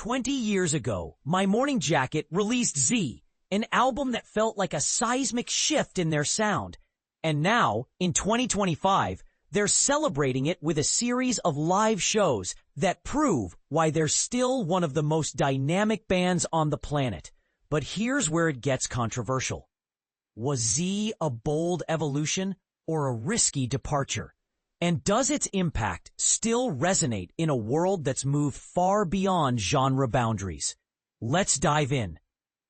20 years ago, My Morning Jacket released Z, an album that felt like a seismic shift in their sound. And now, in 2025, they're celebrating it with a series of live shows that prove why they're still one of the most dynamic bands on the planet. But here's where it gets controversial. Was Z a bold evolution or a risky departure? And does its impact still resonate in a world that's moved far beyond genre boundaries? Let's dive in.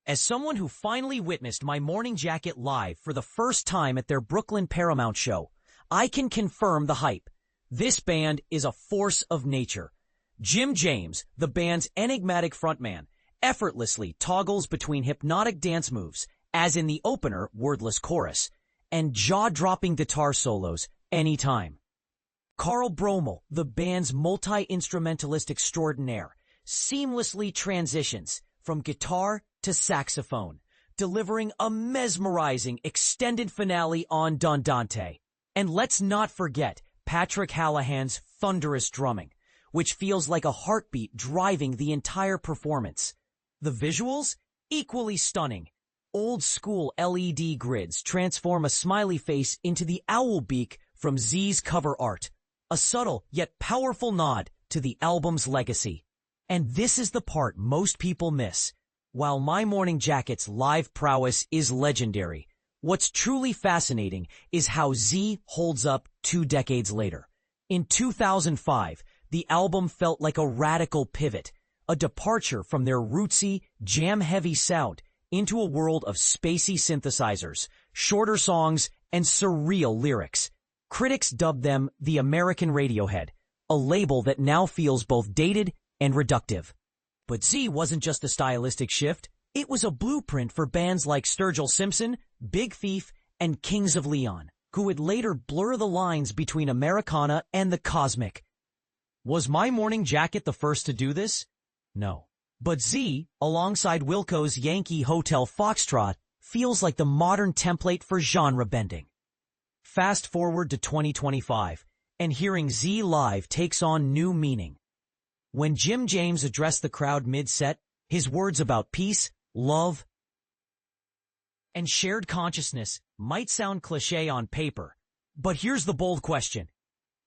As someone who finally witnessed My Morning Jacket live for the first time at their Brooklyn Paramount show, I can confirm the hype. This band is a force of nature. Jim James, the band's enigmatic frontman, effortlessly toggles between hypnotic dance moves, as in the opener Wordless Chorus, and jaw-dropping guitar solos anytime. Carl Broemel, the band's multi-instrumentalist extraordinaire, seamlessly transitions from guitar to saxophone, delivering a mesmerizing extended finale on Dondante. And let's not forget Patrick Hallahan's thunderous drumming, which feels like a heartbeat driving the entire performance. The visuals? Equally stunning. Old-school LED grids transform a smiley face into the owl beak from Z's cover art, a subtle yet powerful nod to the album's legacy. And this is the part most people miss. While My Morning Jacket's live prowess is legendary, what's truly fascinating is how Z holds up 2 decades later. In 2005, the album felt like a radical pivot, a departure from their rootsy, jam-heavy sound into a world of spacey synthesizers, shorter songs, and surreal lyrics. Critics dubbed them the American Radiohead, a label that now feels both dated and reductive. But Z wasn't just a stylistic shift, it was a blueprint for bands like Sturgill Simpson, Big Thief, and Kings of Leon, who would later blur the lines between Americana and the cosmic. Was My Morning Jacket the first to do this? No. But Z, alongside Wilco's Yankee Hotel Foxtrot, feels like the modern template for genre bending. Fast forward to 2025, and hearing Z live takes on new meaning. When Jim James addressed the crowd mid-set, his words about peace, love, and shared consciousness might sound cliché on paper, but here's the bold question.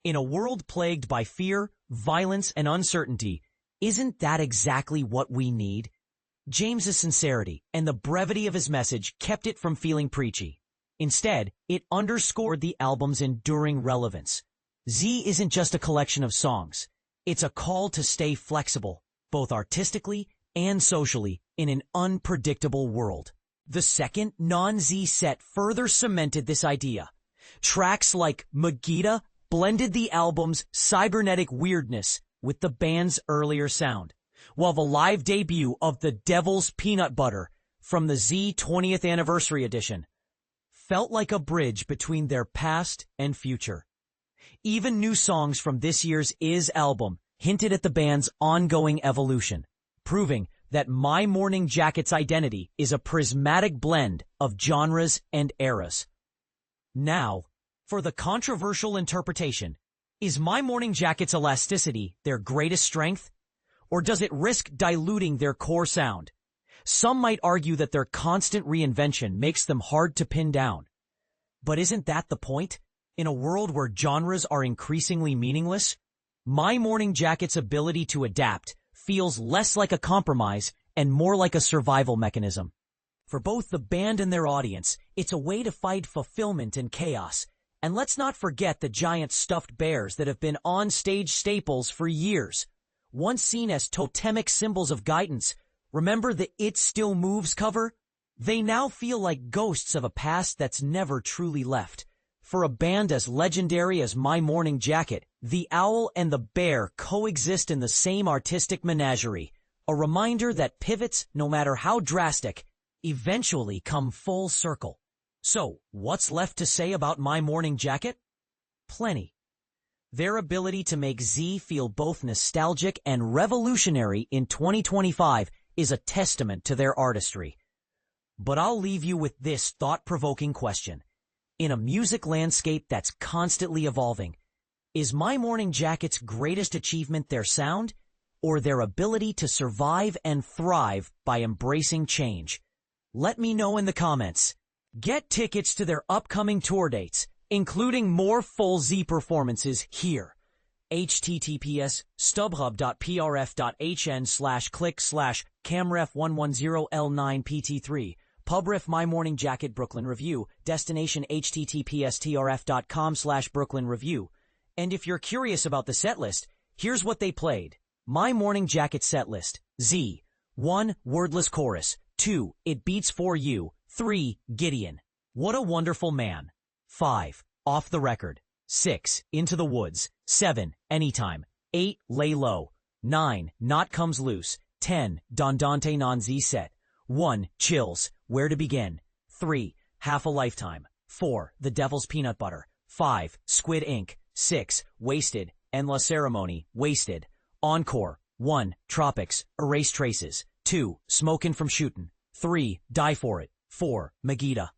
In a world plagued by fear, violence, and uncertainty, isn't that exactly what we need? James's sincerity and the brevity of his message kept it from feeling preachy. Instead, it underscored the album's enduring relevance. Z isn't just a collection of songs. It's a call to stay flexible, both artistically and socially, in an unpredictable world. The second non-Z set further cemented this idea. Tracks like Megiddo blended the album's cybernetic weirdness with the band's earlier sound, while the live debut of The Devil's Peanut Butter from the Z 20th Anniversary Edition felt like a bridge between their past and future. Even new songs from this year's Is album hinted at the band's ongoing evolution, proving that My Morning Jacket's identity is a prismatic blend of genres and eras. Now, for the controversial interpretation, is My Morning Jacket's elasticity their greatest strength? Or does it risk diluting their core sound? Some might argue that their constant reinvention makes them hard to pin down. But isn't that the point? In a world where genres are increasingly meaningless, My Morning Jacket's ability to adapt feels less like a compromise and more like a survival mechanism. For both the band and their audience, it's a way to fight fulfillment and chaos. And let's not forget the giant stuffed bears that have been on-stage staples for years. Once seen as totemic symbols of guidance, remember the It Still Moves cover? They now feel like ghosts of a past that's never truly left. For a band as legendary as My Morning Jacket, the owl and the bear coexist in the same artistic menagerie, a reminder that pivots, no matter how drastic, eventually come full circle. So, what's left to say about My Morning Jacket? Plenty. Their ability to make Z feel both nostalgic and revolutionary in 2025 is a testament to their artistry. But I'll leave you with this thought-provoking question. In a music landscape that's constantly evolving, is My Morning Jacket's greatest achievement their sound? or their ability to survive and thrive by embracing change? Let me know in the comments. Get tickets to their upcoming tour dates, including more full Z performances here. https://stubhub.prf.hn/click/camref110L9pt3 Pubref My Morning Jacket Brooklyn Review, destination https://trf.com/Brooklyn Review. And if you're curious about the setlist, here's what they played. My Morning Jacket setlist. Z. 1. Wordless Chorus. 2. It Beats For You. 3. Gideon. What a Wonderful Man. 5. Off the Record. 6. Into the Woods. 7. Anytime. 8. Lay Low. 9. Not Comes Loose. 10. Don Dante Non Z Set. 1. Chills. Where to Begin. 3. Half a Lifetime. 4. The Devil's Peanut Butter. 5. Squid Ink. 6. Wasted. En La Ceremony. Wasted. Encore. 1. Tropics. Erase Traces. 2. Smokin' from Shootin'. 3. Die For It. 4. Megiddo.